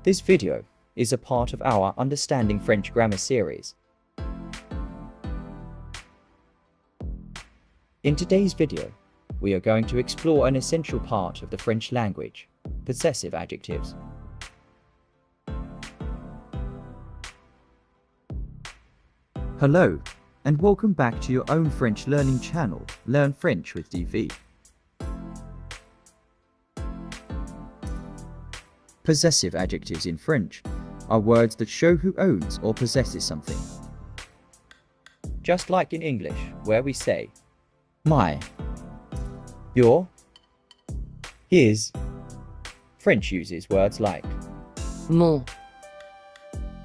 This video is a part of our Understanding French Grammar series. In today's video, we are going to explore an essential part of the French language, possessive adjectives. Hello, and welcome back to your own French learning channel, Learn French with Di.Vi. Possessive adjectives in French are words that show who owns or possesses something. Just like in English, where we say my, your, his, French uses words like mon,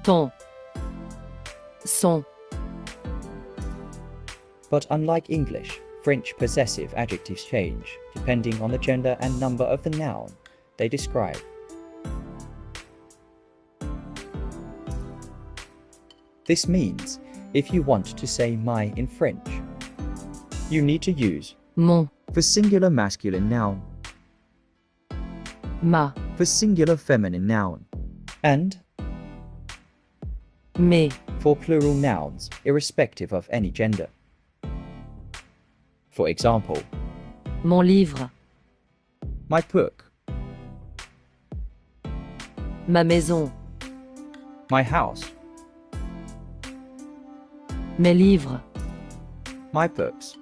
ton, son. But unlike English, French possessive adjectives change depending on the gender and number of the noun they describe. This means, if you want to say my in French, you need to use Mon, for singular masculine noun, ma, for singular feminine noun, and mes, for plural nouns, irrespective of any gender. For example, mon livre, my book, ma maison, my house, mes livres, my books.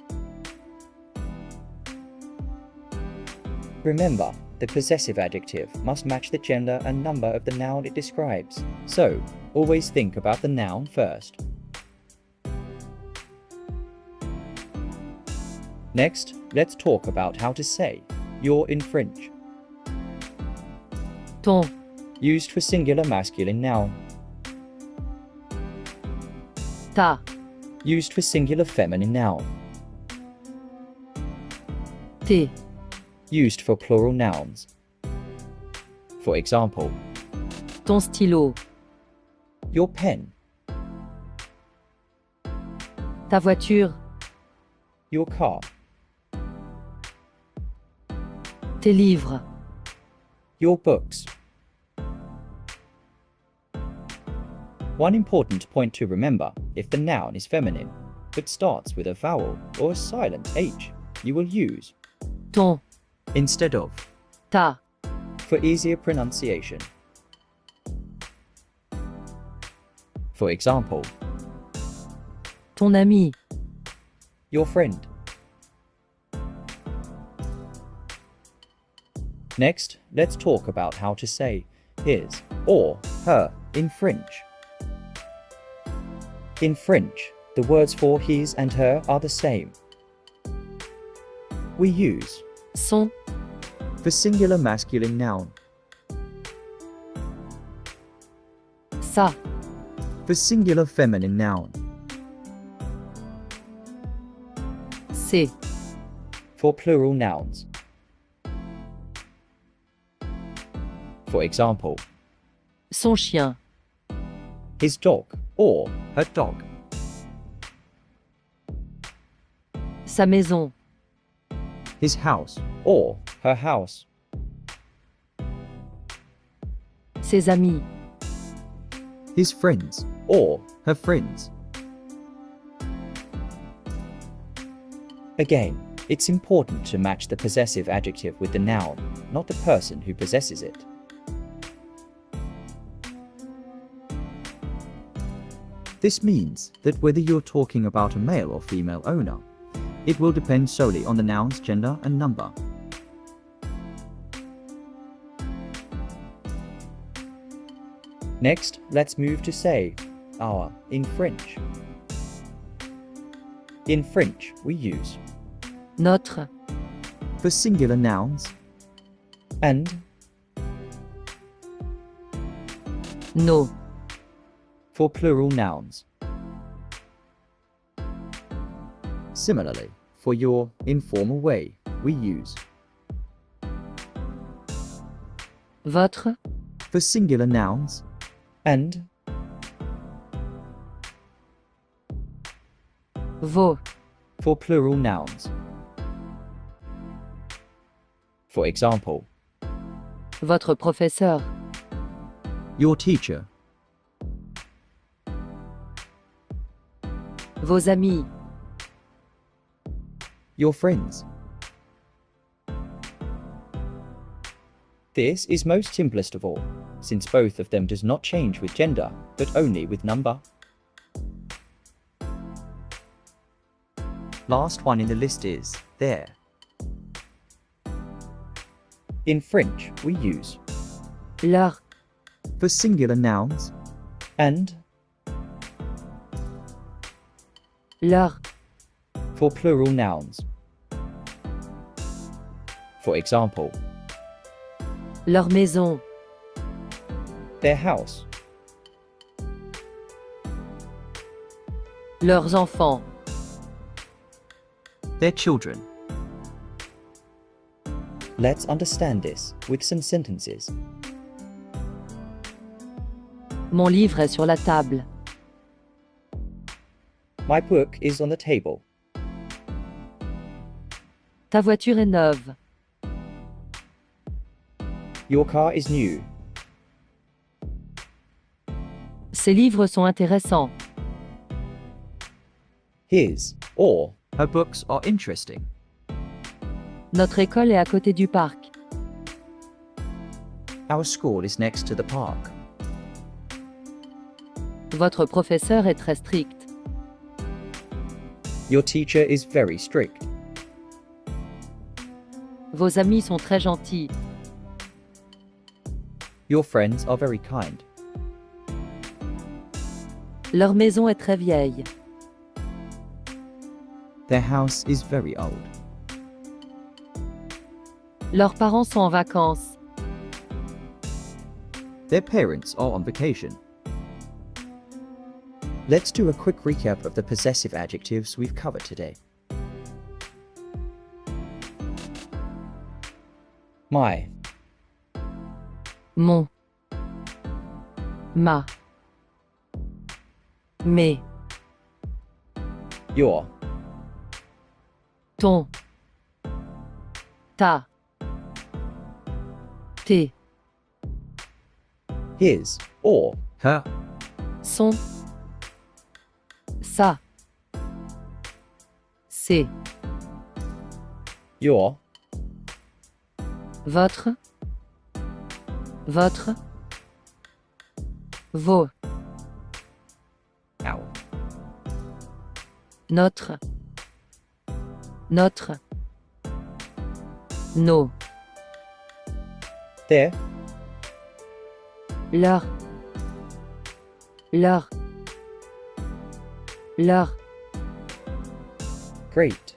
Remember, the possessive adjective must match the gender and number of the noun it describes, so always think about the noun first. Next, let's talk about how to say your in French. ton, Used for singular masculine noun. ta, Used for singular feminine noun. tes, Used for plural nouns. For example, ton stylo, your pen, ta voiture, your car, tes livres. your books. One important point to remember: if the noun is feminine, but starts with a vowel or a silent H, you will use Ton, instead of ta, for easier pronunciation. For example, ton ami, your friend. Next, let's talk about how to say his or her in French. In French, the words for his and her are the same. We use son, for singular masculine noun, sa, for singular feminine noun, ses, for plural nouns. For example, son chien, his dog or her dog, sa maison, his house or her house, ses amis, his friends or her friends. Again, it's important to match the possessive adjective with the noun, not the person who possesses it. This means that whether you're talking about a male or female owner, it will depend solely on the noun's gender and number. Next, let's move to say our in French. In French, we use notre, for singular nouns and nos, for plural nouns. Similarly, for your informal way, we use votre, for singular nouns and vos, for plural nouns. For example, votre professeur, Your teacher. Vos amis. Your friends. This is most simplest of all, since both of them does not change with gender, but only with number. Last one in the list is their. In French, we use Leur. for singular nouns and Leur. for plural nouns. For example, Leur maison. their house, Leurs enfants. their children. Let's understand this with some sentences. Mon livre est sur la table. My book is on the table. Ta voiture est neuve. Your car is new. Ces livres sont intéressants. His or her books are interesting. Notre école est à côté du parc. Our school is next to the park. Votre professeur est très strict. Your teacher is very strict. Vos amis sont très gentils. Your friends are very kind. Leur maison est très vieille. Their house is very old. Leurs parents sont en vacances. Their parents are on vacation. Let's do a quick recap of the possessive adjectives we've covered today. My, Mon. Ma. Mes. your, Ton. Ta. Tes. his or her, Son. Sa. Ses. your, Votre. Votre. Vos. our. Notre. Notre. Nos. Their, Leur. Leur. Leur. great.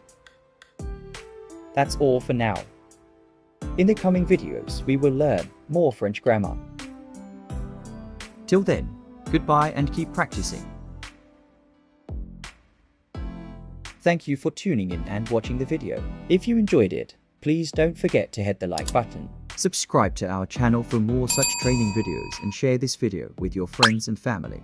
That's all for now. In the coming videos, we will learn more French grammar. Till then, goodbye and keep practicing. Thank you for tuning in and watching the video. If you enjoyed it, please don't forget to hit the like button. Subscribe to our channel for more such training videos and share this video with your friends and family.